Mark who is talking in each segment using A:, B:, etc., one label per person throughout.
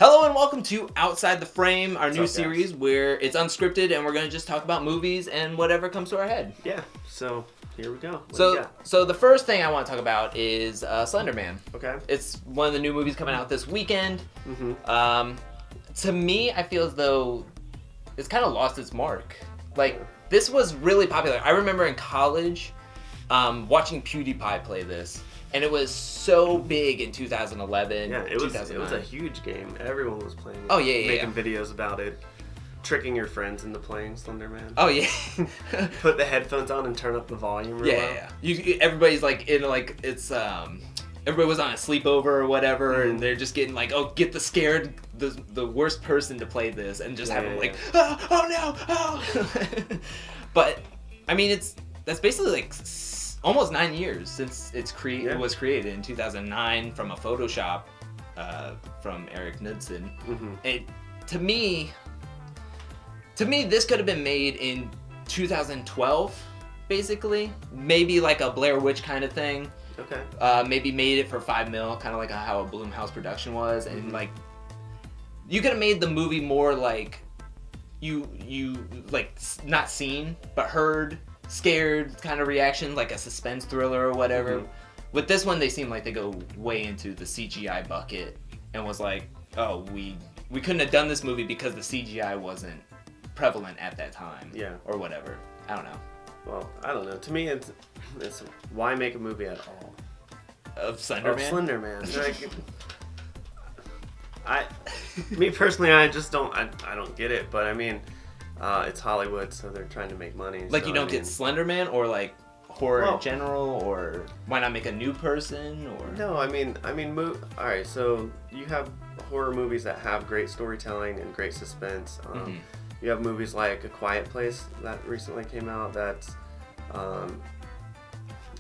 A: Hello and welcome to Outside the Frame, our new
B: What's up, guys?
A: series where it's unscripted and we're going to just talk about movies and whatever comes to our head.
B: Yeah, so here we go. What do you got?
A: So the first thing I want to talk about is Slender Man.
B: Okay.
A: It's one of the new movies coming out this weekend.
B: Mm-hmm.
A: To me, I feel as though it's kind of lost its mark. Like, this was really popular. I remember in college watching PewDiePie play this. And it was so big in 2011.
B: Yeah, it was a huge game. Everyone was playing it.
A: Oh, yeah.
B: Making videos about it. Tricking your friends into playing Slender Man.
A: Oh, yeah.
B: Put the headphones on and turn up the volume real loud.
A: Yeah. Everybody's like in like it's everybody was on a sleepover or whatever, and they're just getting like, oh, get the worst person to play this, and just have them like, oh no, oh. But I mean, that's basically like almost 9 years since it was created in 2009 from a Photoshop from Eric Knudsen.
B: Mm-hmm.
A: To me, this could have been made in 2012, basically. Maybe like a Blair Witch kind of thing.
B: Okay.
A: Maybe made it for $5 million, kind of like how a Blumhouse production was, and like you could have made the movie more like you like not seen but heard, scared kind of reaction, like a suspense thriller or whatever. With this one, they seem like they go way into the CGI bucket and was like, oh, we couldn't have done this movie because the CGI wasn't prevalent at that time.
B: Yeah. Or
A: or whatever. I don't know.
B: Well, I don't know. To me, it's why make a movie at all?
A: Of Slender Man?
B: Slender Man. Me personally, I just don't. I don't get it. But I mean, it's Hollywood, so they're trying to make money.
A: Like,
B: so,
A: you don't get Slender Man, or like horror in general, or why not make a new person? Or
B: no, I mean, all right. So you have horror movies that have great storytelling and great suspense. You have movies like A Quiet Place that recently came out that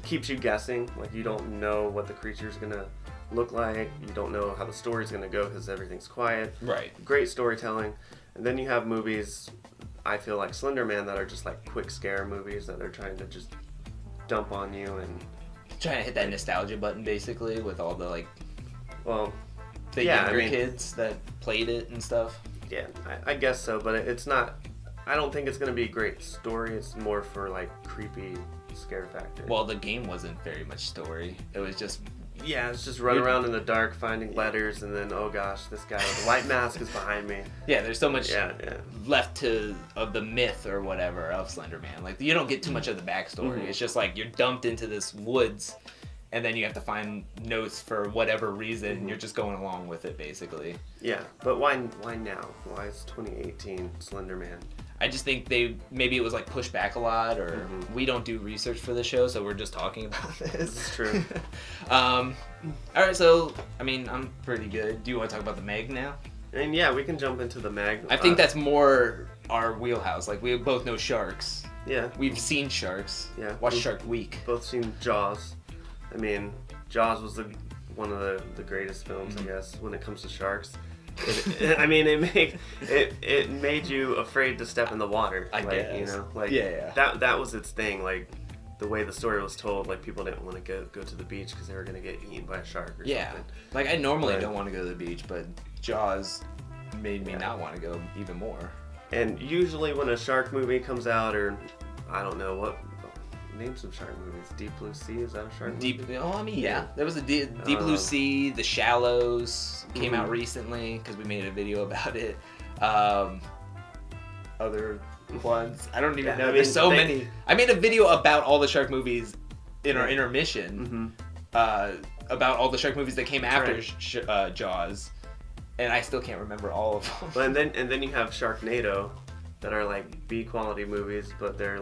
B: keeps you guessing. Like, you don't know what the creature's gonna look like. You don't know how the story's gonna go because everything's quiet.
A: Right.
B: Great storytelling. And then you have movies, I feel like Slender Man, that are just like quick scare movies that they're trying to just dump on you and
A: trying to hit that nostalgia button, basically, with all the like the
B: yeah,
A: younger kids that played it and stuff.
B: Yeah, I guess so, but it's not. I don't think it's gonna be a great story. It's more for like creepy scare factor.
A: Well, the game wasn't very much story. It was just
B: it's just run around in the dark finding letters, and then, oh gosh, this guy with a white mask is behind me.
A: Yeah, there's so much
B: Yeah.
A: left of the myth or whatever of Slender Man. Like, you don't get too much of the backstory. It's just like you're dumped into this woods, and then you have to find notes for whatever reason. You're just going along with it, basically.
B: Yeah, but why now? Why is 2018 Slender Man?
A: I just think maybe it was like pushed back a lot, or we don't do research for the show, so we're just talking about this.
B: It's true.
A: All right, so I mean, I'm pretty good. Do you want to talk about the Meg now?
B: And yeah, we can jump into the Meg.
A: I think that's more our wheelhouse. Like, we both know sharks.
B: Yeah.
A: We've seen sharks.
B: Yeah.
A: Watch Shark Week.
B: Both seen Jaws. I mean, Jaws was one of the greatest films, I guess, when it comes to sharks. It made you afraid to step in the water.
A: I guess.
B: You know, like that was its thing. Like, the way the story was told, like, people didn't want to go to the beach because they were gonna get eaten by a shark or something.
A: Like, I normally don't want to go to the beach, but Jaws made me not want to go even more.
B: And usually when a shark movie comes out, or I don't know what. Name some shark movies. Deep Blue Sea, is that a shark movie?
A: Oh, I mean, yeah. There was a Deep Blue Sea, The Shallows came out recently because we made a video about it. Other ones, I don't even know. There's so many. I made a video about all the shark movies in our intermission about all the shark movies that came after Jaws, and I still can't remember all of them.
B: But and then you have Sharknado, that are like B quality movies, but they're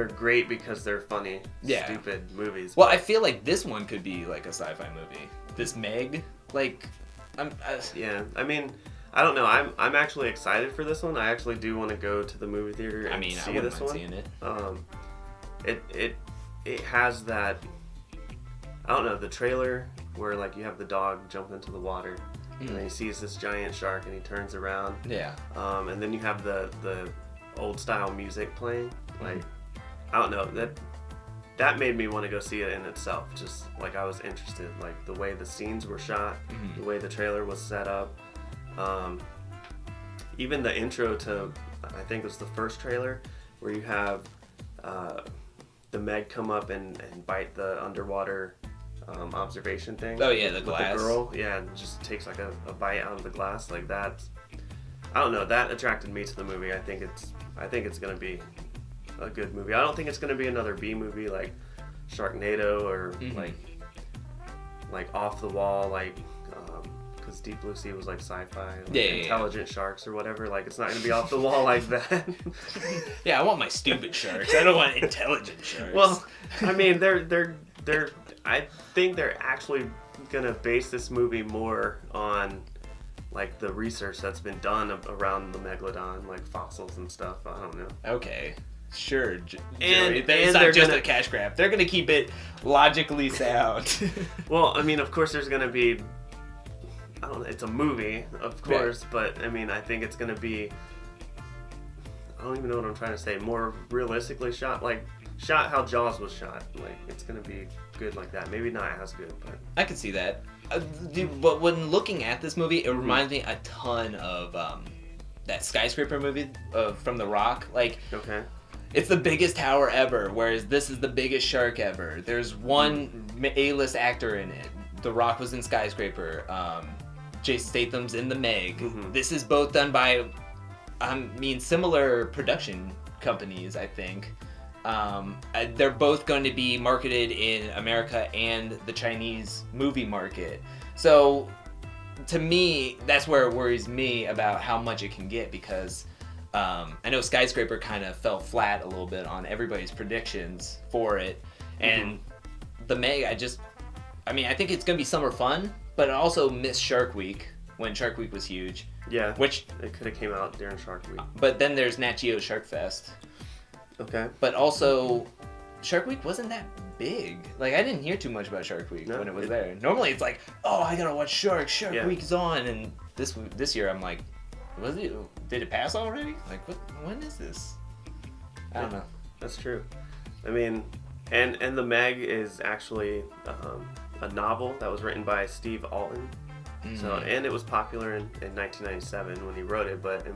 B: great because they're funny, stupid movies.
A: Well, I feel like this one could be like a sci-fi movie. This Meg, like,
B: yeah. I mean, I don't know. I'm actually excited for this one. I actually do want to go to the movie theater and see this one.
A: Seeing it.
B: It has that. I don't know, the trailer where like you have the dog jump into the water, and then he sees this giant shark and he turns around.
A: Yeah.
B: And then you have the old style music playing, like. I don't know, that made me want to go see it in itself. Just like I was interested, like the way the scenes were shot, the way the trailer was set up, even the intro to, I think it was the first trailer, where you have the Meg come up and bite the underwater observation thing.
A: Oh yeah, the
B: with
A: glass.
B: The girl, yeah, and just takes like a bite out of the glass like that. I don't know. That attracted me to the movie. I think it's gonna be a good movie. I don't think it's gonna be another B movie like Sharknado or like Off the Wall, like because Deep Blue Sea was like sci-fi, like intelligent sharks or whatever. Like it's not gonna be off the wall like that.
A: Yeah, I want my stupid sharks. I don't want intelligent sharks.
B: Well, I mean, they're. I think they're actually gonna base this movie more on like the research that's been done around the megalodon, like fossils and stuff. I don't know.
A: Okay. Sure,
B: and
A: it's not just a cash grab. They're gonna keep it logically sound.
B: Well, I mean, of course, there's gonna be. I don't know. It's a movie, of course, but I mean, I think it's gonna be. I don't even know what I'm trying to say. More realistically shot, like shot how Jaws was shot. Like it's gonna be good like that. Maybe not as good, but
A: I could see that. But when looking at this movie, it reminds me a ton of that skyscraper movie from The Rock. Like.
B: Okay.
A: It's the biggest tower ever, whereas this is the biggest shark ever. There's one A-list actor in it. The Rock was in Skyscraper. Jason Statham's in The Meg. This is both done by, similar production companies, I think. They're both going to be marketed in America and the Chinese movie market. So, to me, that's where it worries me about how much it can get, because I know Skyscraper kind of fell flat a little bit on everybody's predictions for it. And The Meg, I think it's going to be summer fun, but it also missed Shark Week when Shark Week was huge.
B: Yeah,
A: which
B: it could have came out during Shark Week.
A: But then there's Nat Geo Shark Fest.
B: Okay.
A: But also, Shark Week wasn't that big. Like, I didn't hear too much about Shark Week when it was there. Normally it's like, oh, I gotta watch Shark Week is on. And this year I'm like, did it pass already? Like, when is this? I don't know.
B: That's true. I mean, and The Meg is actually a novel that was written by Steve Alton. So, and it was popular in 1997 when he wrote it. But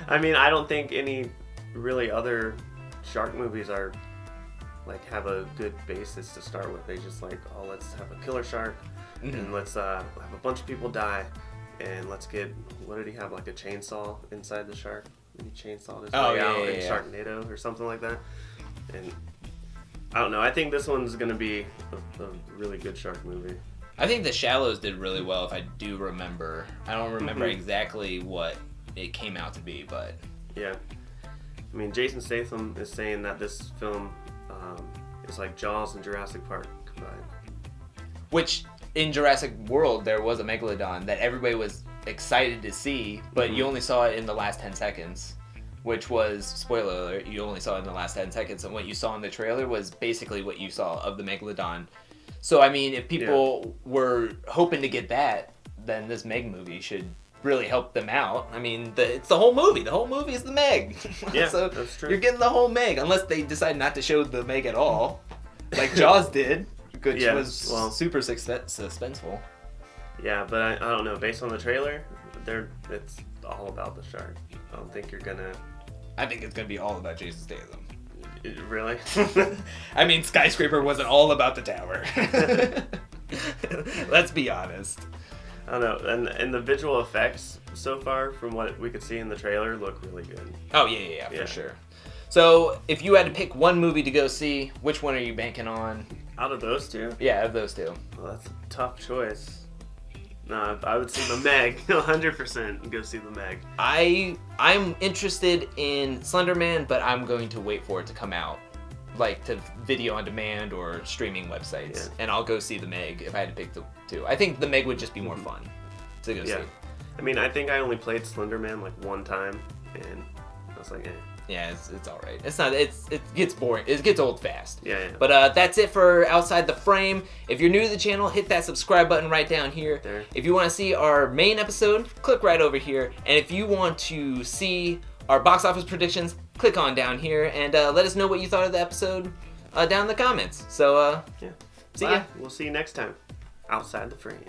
B: I mean, I don't think any really other shark movies are like have a good basis to start with. They just like, oh, let's have a killer shark and let's have a bunch of people die. And let's get, what did he have, like a chainsaw inside the shark? He chainsawed his way out in Sharknado or something like that. And I don't know, I think this one's going to be a really good shark movie.
A: I think The Shallows did really well, if I do remember. I don't remember exactly what it came out to be, but... Yeah.
B: I mean, Jason Statham is saying that this film is like Jaws and Jurassic Park combined.
A: Which... In Jurassic World, there was a megalodon that everybody was excited to see, but you only saw it in the last 10 seconds, which was, spoiler alert, you only saw it in the last 10 seconds, and what you saw in the trailer was basically what you saw of the megalodon. So, I mean, if people were hoping to get that, then this Meg movie should really help them out. I mean, it's the whole movie. The whole movie is the Meg.
B: Yeah,
A: so
B: that's true.
A: You're getting the whole Meg, unless they decide not to show the Meg at all, like Jaws did. Which was super suspenseful.
B: Yeah, but I don't know. Based on the trailer, it's all about the shark. I don't think you're gonna...
A: I think it's gonna be all about Jason Statham.
B: Really?
A: I mean, Skyscraper wasn't all about the tower. Let's be honest.
B: I don't know. And the visual effects so far, from what we could see in the trailer, look really good.
A: Oh, yeah, for sure. So, if you had to pick one movie to go see, which one are you banking on?
B: Out of those two?
A: Yeah, of those two.
B: Well, that's a tough choice. No, I would see The Meg. 100% go see The Meg.
A: I'm interested in Slender Man, but I'm going to wait for it to come out, like to video on demand or streaming websites, and I'll go see The Meg if I had to pick the two. I think The Meg would just be more fun to go see.
B: I mean, I think I only played Slender Man like one time, and I was like, eh.
A: Yeah, it's all right. It's not. It gets boring. It gets old fast.
B: Yeah.
A: But that's it for Outside the Frame. If you're new to the channel, hit that subscribe button right down here.
B: There.
A: If you want to see our main episode, click right over here. And if you want to see our box office predictions, click on down here and let us know what you thought of the episode. down in the comments. So,
B: Yeah.
A: see
B: Bye.
A: ya.
B: We'll see you next time. Outside the frame.